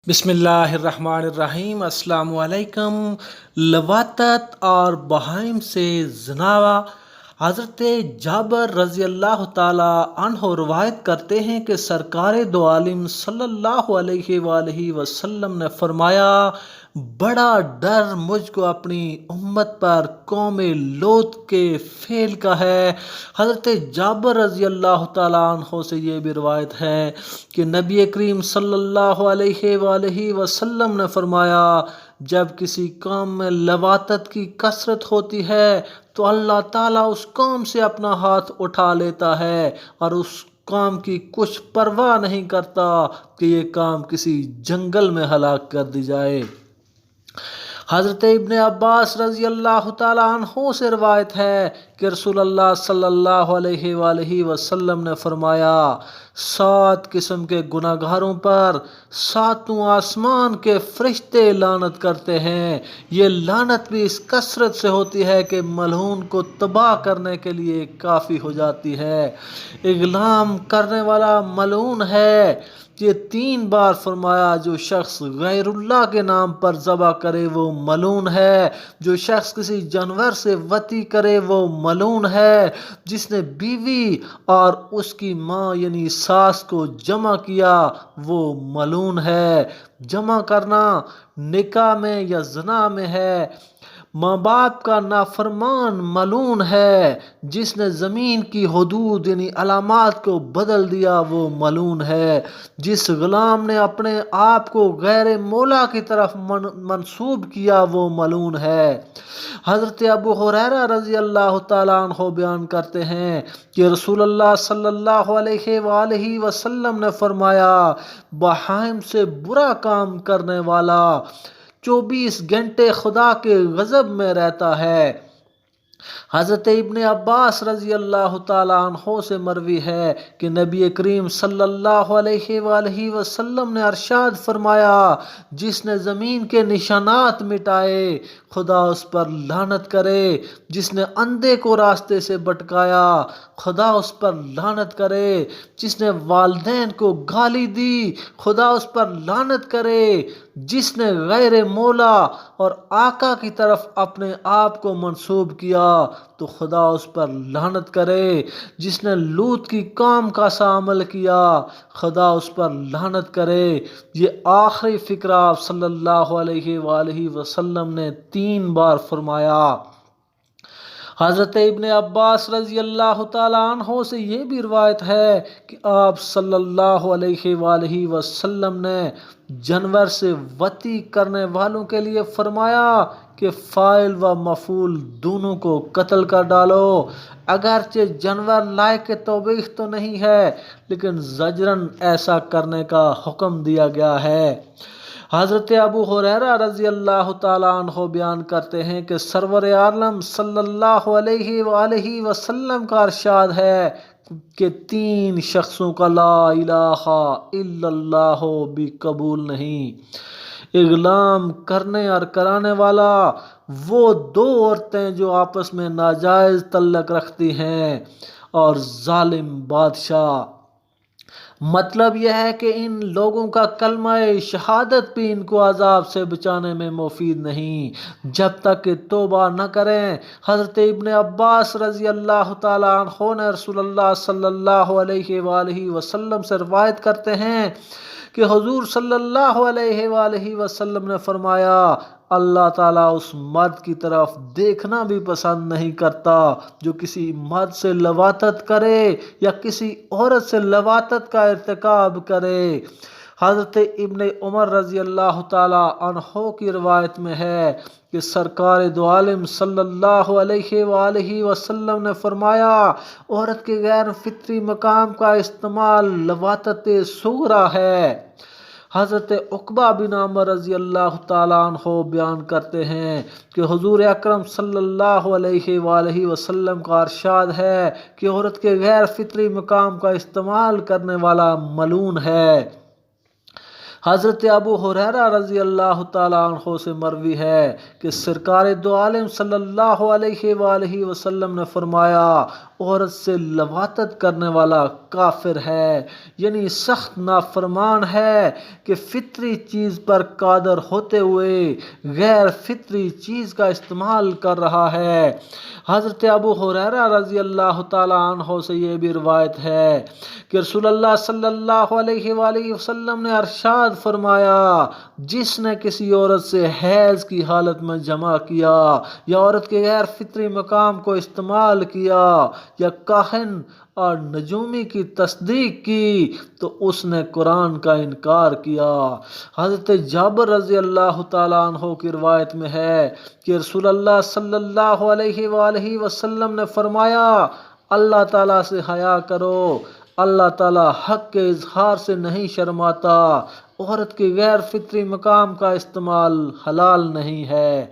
بسم اللہ الرحمن الرحیم۔ السلام علیکم۔ لواطت اور بہائم سے زنا۔ حضرت جابر رضی اللہ تعالی عنہ روایت کرتے ہیں کہ سرکار دو عالم صلی اللہ علیہ وآلہ وسلم نے فرمایا، بڑا ڈر مجھ کو اپنی امت پر قوم لوط کے فعل کا ہے۔ حضرت جابر رضی اللہ تعالیٰ عنہ سے یہ بھی روایت ہے کہ نبی کریم صلی اللہ علیہ وآلہ وسلم نے فرمایا، جب کسی قوم میں لواطت کی کثرت ہوتی ہے تو اللہ تعالیٰ اس قوم سے اپنا ہاتھ اٹھا لیتا ہے اور اس قوم کی کچھ پرواہ نہیں کرتا کہ یہ قوم کسی جنگل میں ہلاک کر دی جائے۔ حضرت ابن عباس رضی اللہ تعالیٰ عنہ سے روایت ہے کہ رسول اللہ صلی اللہ علیہ وآلہ وسلم نے فرمایا، 7 قسم کے گناہ گاروں پر 7 آسمان کے فرشتے لعنت کرتے ہیں۔ یہ لعنت بھی اس کثرت سے ہوتی ہے کہ ملعون کو تباہ کرنے کے لیے کافی ہو جاتی ہے۔ اغلام کرنے والا ملعون ہے۔ یہ 3 بار فرمایا، جو شخص غیر اللہ کے نام پر ذبح کرے وہ ملعون ہے، جو شخص کسی جانور سے وطی کرے وہ ملعون ہے، جس نے بیوی اور اس کی ماں یعنی ساس کو جمع کیا وہ ملعون ہے۔ جمع کرنا نکاح میں یا زنا میں ہے۔ ماں باپ کا نافرمان ملعون ہے۔ جس نے زمین کی حدود یعنی علامات کو بدل دیا وہ ملعون ہے۔ جس غلام نے اپنے آپ کو غیر مولا کی طرف منسوب کیا وہ ملعون ہے۔ حضرت ابو ہریرہ رضی اللہ تعالیٰ عنہ بیان کرتے ہیں کہ رسول اللہ صلی اللہ علیہ وآلہ وسلم نے فرمایا، بہائم سے برا کام کرنے والا 24 گھنٹے خدا کے غضب میں رہتا ہے۔ حضرت ابن عباس رضی اللہ تعالیٰ عنہ سے مروی ہے کہ نبی کریم صلی اللہ علیہ وآلہ وسلم نے ارشاد فرمایا، جس نے زمین کے نشانات مٹائے خدا اس پر لعنت کرے۔ جس نے اندھے کو راستے سے بھٹکایا خدا اس پر لعنت کرے۔ جس نے والدین کو گالی دی خدا اس پر لعنت کرے۔ جس نے غیر مولا اور آقا کی طرف اپنے آپ کو منسوب کیا تو خدا اس پر لعنت کرے۔ جس نے لوط کی قوم کا سا عمل کیا خدا اس پر لعنت کرے۔ یہ آخری فقرہ آپ صلی اللہ علیہ وآلہ وسلم نے 3 بار فرمایا۔ حضرت ابن عباس رضی اللہ تعالیٰ عنہ سے یہ بھی روایت ہے کہ آپ صلی اللہ علیہ وآلہ وسلم نے جانور سے وطی کرنے والوں کے لیے فرمایا کہ فاعل و مفعول دونوں کو قتل کر ڈالو۔ اگرچہ جانور لائق توبیخ تو نہیں ہے لیکن زجرن ایسا کرنے کا حکم دیا گیا ہے۔ حضرت ابو ہریرہ رضی اللہ تعالیٰ عنہ بیان کرتے ہیں کہ سرور عالم صلی اللہ علیہ وآلہ وسلم کا ارشاد ہے کہ 3 شخصوں کا لا الہ الا اللہ بھی قبول نہیں۔ اغلام کرنے اور کرانے والا، وہ 2 عورتیں جو آپس میں ناجائز تعلق رکھتی ہیں، اور ظالم بادشاہ۔ مطلب یہ ہے کہ ان لوگوں کا کلمہ شہادت بھی ان کو عذاب سے بچانے میں مفید نہیں جب تک کہ توبہ نہ کریں۔ حضرت ابن عباس رضی اللہ تعالیٰ عنہ نے رسول اللہ صلی اللہ علیہ وآلہ وسلم سے روایت کرتے ہیں کہ حضور صلی اللہ علیہ وآلہ وسلم نے فرمایا، اللہ تعالیٰ اس مرد کی طرف دیکھنا بھی پسند نہیں کرتا جو کسی مرد سے لواطت کرے یا کسی عورت سے لواطت کا ارتکاب کرے۔ حضرت ابن عمر رضی اللہ تعالیٰ عنہ کی روایت میں ہے کہ سرکار دو عالم صلی اللہ علیہ وآلہ وسلم نے فرمایا، عورت کے غیر فطری مقام کا استعمال لواطت صغریٰ ہے۔ حضرت عقبہ بن عامر رضی اللہ تعالیٰ عنہ بیان کرتے ہیں کہ حضور اکرم صلی اللہ علیہ وآلہ وسلم کا ارشاد ہے کہ عورت کے غیر فطری مقام کا استعمال کرنے والا ملعون ہے۔ حضرت ابو ہریرہ رضی اللہ تعالیٰ عنہ سے مروی ہے کہ سرکار دو عالم صلی اللہ علیہ وآلہ وسلم نے فرمایا، عورت سے لواطت کرنے والا کافر ہے، یعنی سخت نافرمان ہے کہ فطری چیز پر قادر ہوتے ہوئے غیر فطری چیز کا استعمال کر رہا ہے۔ حضرت ابو ہریرہ رضی اللہ تعالیٰ عنہ سے یہ بھی روایت ہے کہ رسول اللہ صلی اللہ علیہ وآلہ وسلم نے ارشاد فرمایا، جس نے کسی عورت سے حیض کی حالت میں جمع کیا یا عورت کے غیر فطری مقام کو استعمال کیا یا کاہن اور نجومی کی تصدیق کی تو اس نے قرآن کا انکار کیا۔ حضرت جابر رضی اللہ تعالیٰ عنہ کی روایت میں ہے کہ رسول اللہ صلی اللہ علیہ وآلہ وسلم نے فرمایا، اللہ تعالیٰ سے حیا کرو، اللہ تعالیٰ حق کے اظہار سے نہیں شرماتا، عورت کے غیر فطری مقام کا استعمال حلال نہیں ہے۔